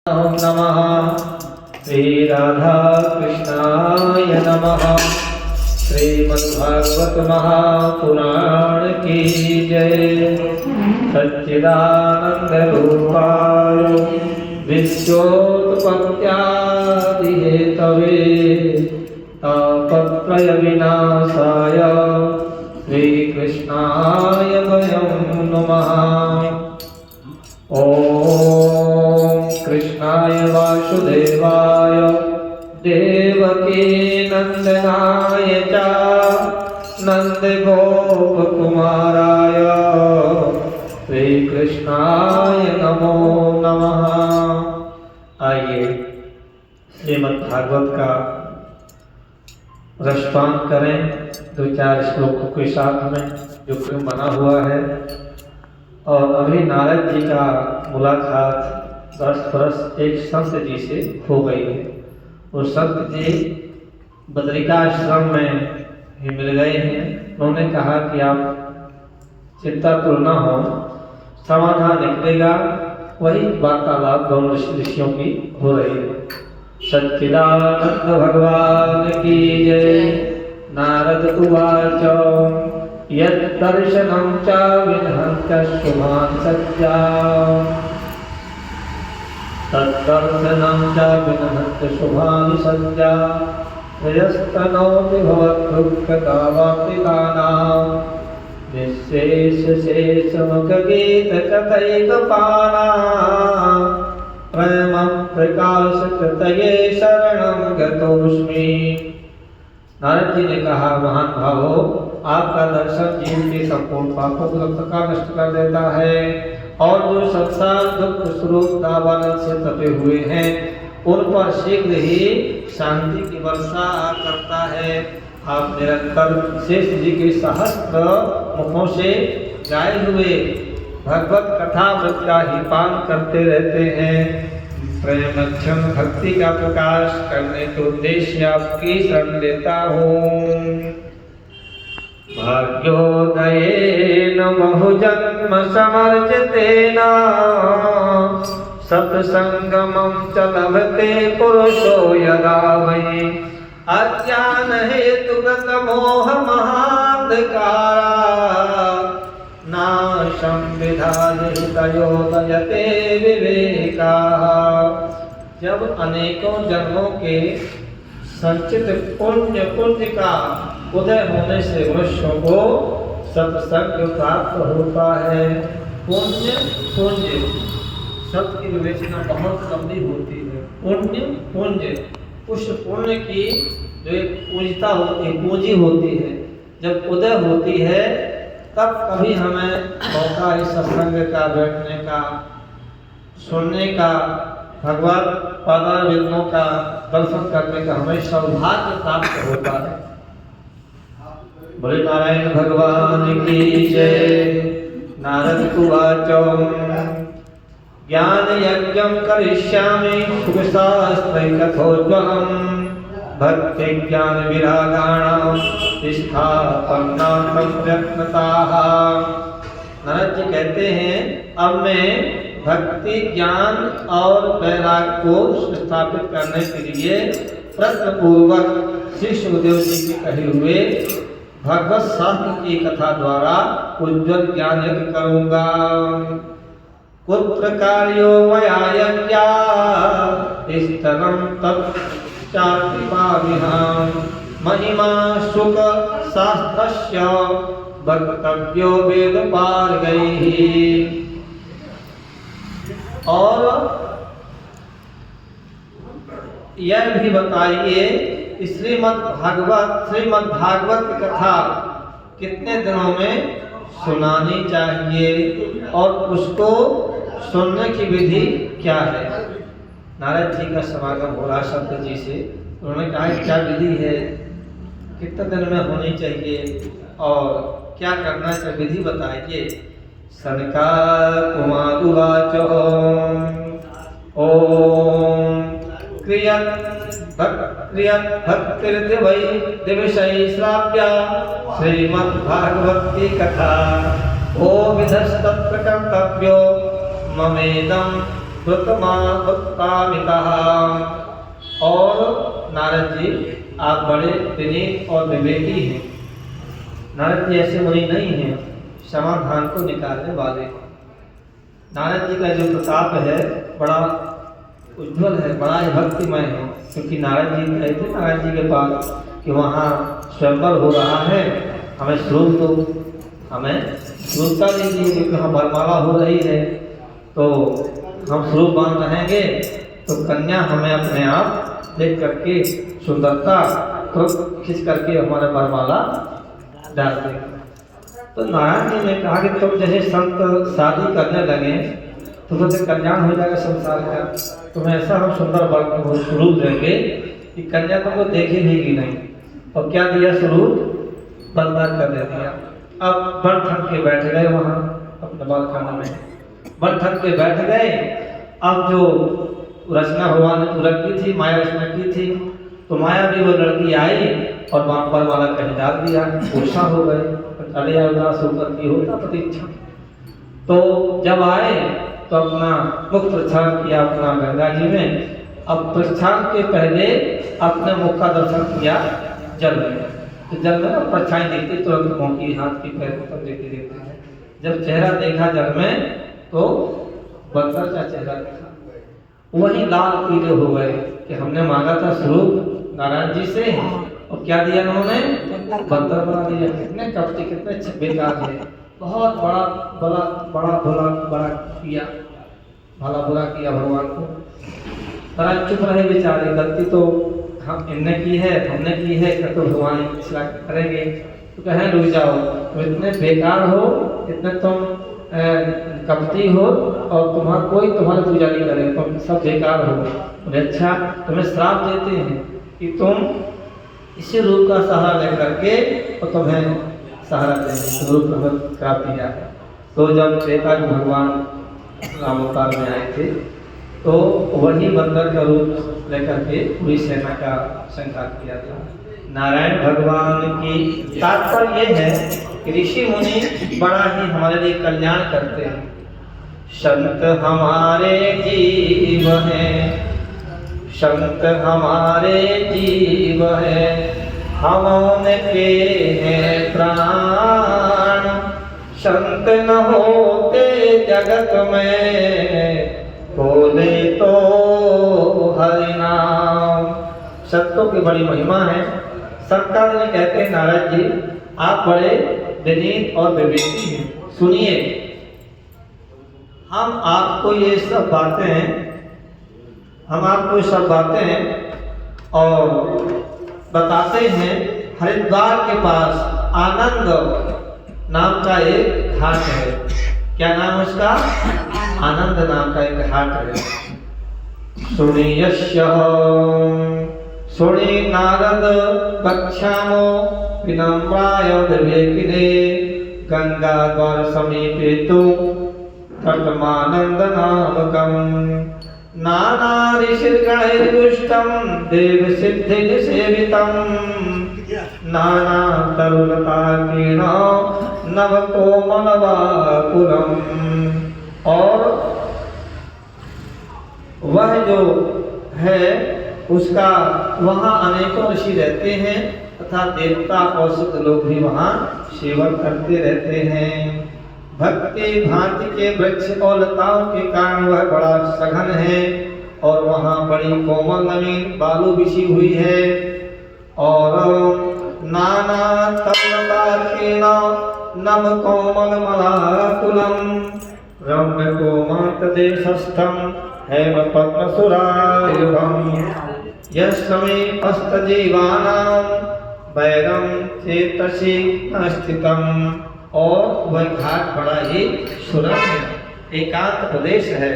ओम नमः श्री राधा कृष्णाय नमः। श्रीमद्भागवत महापुराण की जय। सच्चिदानंद रूपाय विश्वोत्पत्त्यादि हेतवे तापत्रय विनाशाय श्रीकृष्णाय वयं नमः। ओम कृष्णाय वासुदेवाय देवकी नंदनाय च नंदगोपकुमाराय श्रीकृष्णाय नमो नमः। आइए श्रीमद्भागवत का रसपान करें। दो चार श्लोकों के साथ में जो क्रम बना हुआ है। और अभी नारद जी का मुलाकात 10 वर्ष एक संत जी से हो गई है। वो संत जी बद्रिकाश्रम में ही मिल गए हैं। उन्होंने कहा कि आप चिंतातुर न हो, समाधान निकलेगा। वही वार्तालाप दोनों ऋषियों की हो रही है। सच्चिदानंद भगवान की जय। नारद उवाच यद्दर्शनं च विनहन्त शुभान् सज्जान् तद्दर्शनं च विनहन्त शुभान् सज्जान् श्रेयस्तनोति भवद्दुःखदावाप्तिदानां निःशेषशेषमुखगीतकथैकपानां प्रेमं प्रकाशकृतये शरणं गतोऽस्मि। नारद जी ने कहा, महान भावो, आपका दर्शन जीव के संपूर्ण पापों को का नष्ट कर देता है और जो संसार दुख स्वरूप दावानल से तपे हुए हैं उन पर शीघ्र ही शांति की वर्षा करता है। आप निरंतर शेष जी के सहस्त्र मुखों से गाए हुए भगवत कथा का ही पान करते रहते हैं। प्रेमक्षम भक्ति का प्रकाश करने के उद्देश्य आपकी शरण लेता हूँ। भाग्योदयेन बहुजन्म समर्जितेन सत्संगमं च लभते पुरुषो यदा वै अज्ञान हेतुगत मोह महान्धकारात् नाशं विधायते विवेकाः। जब अनेकों जन्मों के संचित पुण्य का उदय होने से मनुष्यों को सत्संग प्राप्त होता है। पुण्य शब्द की विवेचना बहुत लंबी होती है। पुण्य उस पुण्य की जो एक पूंजिता होती है, पूंजी होती है, जब उदय होती है तब कभी हमें मौका इस सत्संग का बैठने का, सुनने का, भगवत पादारविंदों का दर्शन करने का हमें सौभाग्य प्राप्त होता है। बोले नारायण भगवान की जय। नारद उवाच ज्ञान यज्ञं करिष्यामि सुखशास्त्रैकथोज्ज्वलम् भक्ति ज्ञान विरागाणां स्थापनार्थं प्रयत्नताः। नारद जी कहते हैं, अब मैं भक्ति ज्ञान और वैराग को स्थापित करने के लिए प्रयत्नपूर्वक श्री सुखदेव जी के कहे हुए भगवत शास्त्र की कथा द्वारा उज्ज्वल ज्ञान यज्ञ करूंगा। पुत्र कार्यो मया यज्ञास्तरं तच्चातिपामिहां महिमा सुख शास्त्रस्य वक्तव्यो वेद पारगैः। और यह भी बताइए श्रीमद्भागवत की कथा कितने दिनों में सुनानी चाहिए और उसको सुनने की विधि क्या है। नारद जी का समागम हो रहा संत जी से। उन्होंने कहा क्या विधि है, कितने दिन में होनी चाहिए और क्या करना चाहिए, विधि बताइए। सनकाकुमार उवाच ओम क्रियत् भक्तिर्दिवै दिवसै श्राव्या श्रीमद्भागवत की कथा ओ विधस्तत्र कर्तव्यो ममेदं व्रतमाभुक्तामितः। और नारद जी आप बड़े विनीत और विवेकी हैं। नारद जी ऐसे मुनि नहीं हैं, समाधान को निकालने वाले हैं। नारद जी का जो प्रताप है बड़ा उज्ज्वल है, बड़ा ही भक्तिमय है। क्योंकि नारद जी गए थे नारद जी के पास कि वहाँ स्वयंवर हो रहा है, हमें स्वरूप दो, हमें स्वरूपता दीजिए, क्योंकि हम वरमाला हो रही है तो हम स्वरूपवान रहेंगे तो कन्या हमें अपने आप देख करके सुंदरता तो खींच करके हमारे वरमाला डाल देंगे। तो नारायण जी ने कहा कि तुम जैसे संत शादी करने लगे तो तुमसे कल्याण हो जाएगा संसार का, तुम्हें ऐसा हम सुंदर स्वरूप देंगे कि कन्या तुमको देखेगी नहीं। और क्या दिया स्वरूप? बंधन कर दे दिया। अब बड़ थक के बैठ गए वहाँ अपने बालखाना में, बड़ थक के बैठ गए। अब जो रचना भगवान ने पूरा की थी, माया रचना की थी, तो माया भी वो लड़की आई और वहाँ पर वाला कहीं डाल दिया, गुस्सा हो गए। अरे उदास होकर की होता प्रतीक्षा। तो जब आए तो अपना मुख प्रक्षालन किया अपना गंगा जी में। अब प्रक्षालन के पहले अपने मुख का दर्शन किया जल में। तो जल में परछाई दिखती तुरंत मुँह की, हाथ की, पैर की, सब देखते देखते हैं। जब चेहरा देखा जल में तो बंदर का चेहरा देखा, वही लाल पीले हो गए कि हमने मांगा था स्वरूप नारायण जी से और क्या दिया उन्होंने? बंदर बना दिया। कितने कपटी, कितने बेकार है। बहुत बड़ा बड़ा बड़ा भला बड़ा किया, भला बुरा किया भगवान को। बड़ा चुप रहे बेचारे, गलती तो हम इनने की है, हमने की है, तो भगवान इसला करेंगे। तो कहें रुक जाओ, तो इतने बेकार हो, इतने तुम कपटी हो और तुम्हारा कोई तुम्हारी पूजा नहीं करे, तुम सब बेकार हो। अच्छा तुम्हें श्राप देते हैं कि तुम इसी रूप का सहारा लेकर के और तुम्हें सहारा देंगे, रूप तुम्हें श्राप दिया है। तो जब त्रेता जी भगवान रामावतार में आए थे तो वही बंदर का रूप लेकर के पूरी सेना का संहार किया था। नारायण भगवान की तात्पर्य ये है कि ऋषि मुनि बड़ा ही हमारे लिए कल्याण करते हैं। संत हमारे जीव हैं, संत हमारे जीव है, हम उनके हैं प्राण। संत न होते जगत में, बोले तो हरि नाम। संतों की बड़ी महिमा है। सरकार ने कहते हैं नारद जी आप बड़े विनीत और विवेकी हैं, सुनिए हम आपको ये सब बातें और बताते हैं। हरिद्वार के पास आनंद नाम का एक घाट है। क्या नाम उसका? आनंद नाम का एक घाट है। सुनी नारद गच्छामो विनम्राय विवेकिने, गंगा द्वार समीपे तु तटमानंद नामकम। नाना ऋषिर्गणैर्युष्टं देव सिद्धि सेवितं, नाना तरुलताकीर्ण नव कोमलवाकुलम्। और वह जो है उसका वहाँ अनेकों ऋषि रहते हैं तथा देवता और सिद्ध लोग भी वहाँ सेवन करते रहते हैं। भक्ति भांति के वृक्ष और लताओं के कारण वह बड़ा सघन है और वहाँ बड़ी कोमल नवीन बालू बिछी हुई है। और नाना तरुलताकीर्ण नव कोमल मलाकुलम्, रम्य कोमांत देशस्थं हेम पद्मसुरायुधम्, यस्समीपस्थ जीवानां वैरं चेतसि न स्थितम्। और वह घाट बड़ा ही सुरम्य एकांत प्रदेश है।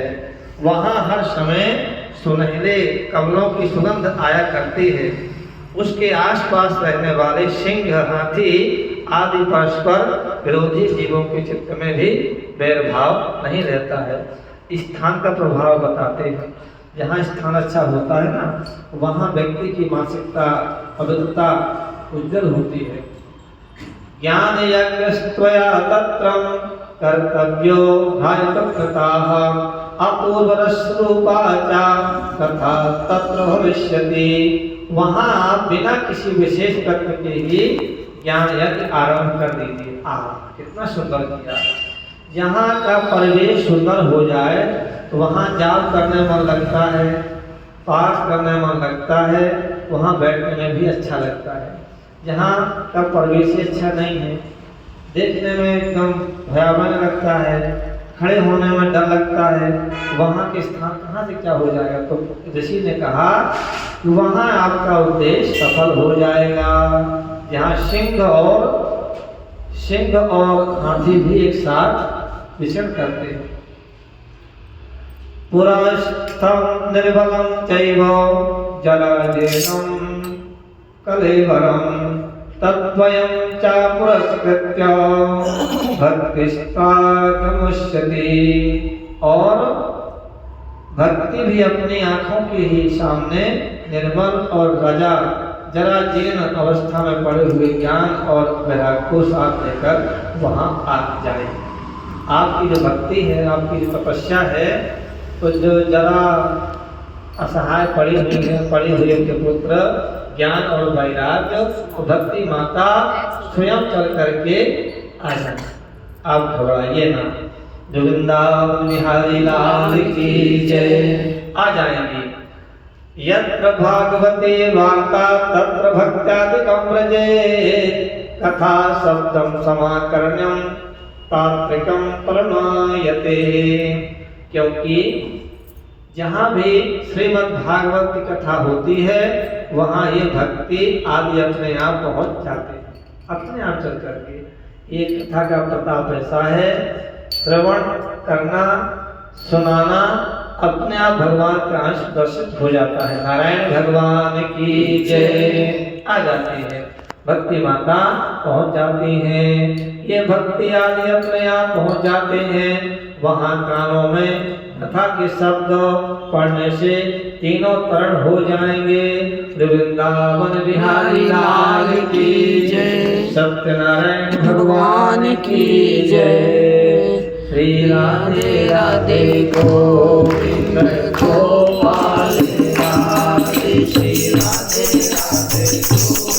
वहाँ हर समय सुनहले कमलों की सुगंध आया करती है। उसके आसपास रहने वाले सिंह, हाथी आदि परस्पर विरोधी जीवों के चित्त में भी वैरभाव नहीं रहता है। स्थान का प्रभाव बताते हैं। जहाँ स्थान अच्छा होता है ना, वहाँ व्यक्ति की मानसिकता पवित्रता उज्जवल होती है। ज्ञान यज्ञस्त्वया तत्रं कर्तव्यो ह्यकृताः, अपूर्वरसरूपा च तथा तत्र भविष्यति। वहाँ आप बिना किसी विशेष तत्व के ही ज्ञान यज्ञ आरंभ कर दीजिए। कितना सुंदर किया। यहाँ का परिवेश सुंदर हो जाए तो वहाँ जाप करने मन लगता है, पाठ करने मन लगता है, वहाँ बैठने में भी अच्छा लगता है। जहाँ का परिवेश अच्छा नहीं है, देखने में एकदम भयावह लगता है, खड़े होने में डर लगता है, वहाँ के स्थान कहाँ से क्या हो जाएगा। तो ऋषि ने कहा कि वहाँ आपका उद्देश्य सफल हो जाएगा। जहाँ सिंह और हाथी भी एक साथ विचरण करते हैं। पुरस्थं निर्बलं चैव जलजेनं कलेवरं तद्वयं च पुरस्कृत्य भक्तिस्ता गमुष्यति। और भक्ति भी अपनी आंखों के ही सामने निर्बल और रजा जरा जीर्ण अवस्था में पड़े हुए ज्ञान और वैराग्य को साथ लेकर वहाँ आ जाए। आपकी जो भक्ति है, आपकी जो तपस्या है, तो जो जरा असहाय पड़ी हुई के पुत्र ज्ञान और वैराग्य भक्ति माता स्वयं चल करके आ जाए। आप घबराइए ना। गोविंदा बिहारी लाल की जय। आ जाएंगे। यत्र भागवते वार्ता तत्र भक्त्यादिकं व्रजेत् कथा शब्दं समाकर्ण्यं तात्विकं परमायते। क्योंकि जहाँ भी श्रीमद् भागवत की कथा होती है वहाँ ये भक्ति आदि अपने आप पहुँच जाते हैं, अपने आप चल करके। ये कथा का प्रताप ऐसा है, श्रवण करना, सुनाना, अपने आप भगवान का अंश दर्शित हो जाता है। नारायण भगवान की जय। आ जाती है भक्ति माता, पहुँच जाती हैं। ये भक्ति आदि अपने आप पहुँच जाते हैं। वहाँ कानों में कथा के शब्द पढ़ने से तीनों तरण हो जाएंगे। वृंदावन बिहारी लाल की जय। सत्यनारायण भगवान की जय। श्री राधे राधे गोविंद गोपाल राधे। श्री राधे राधे।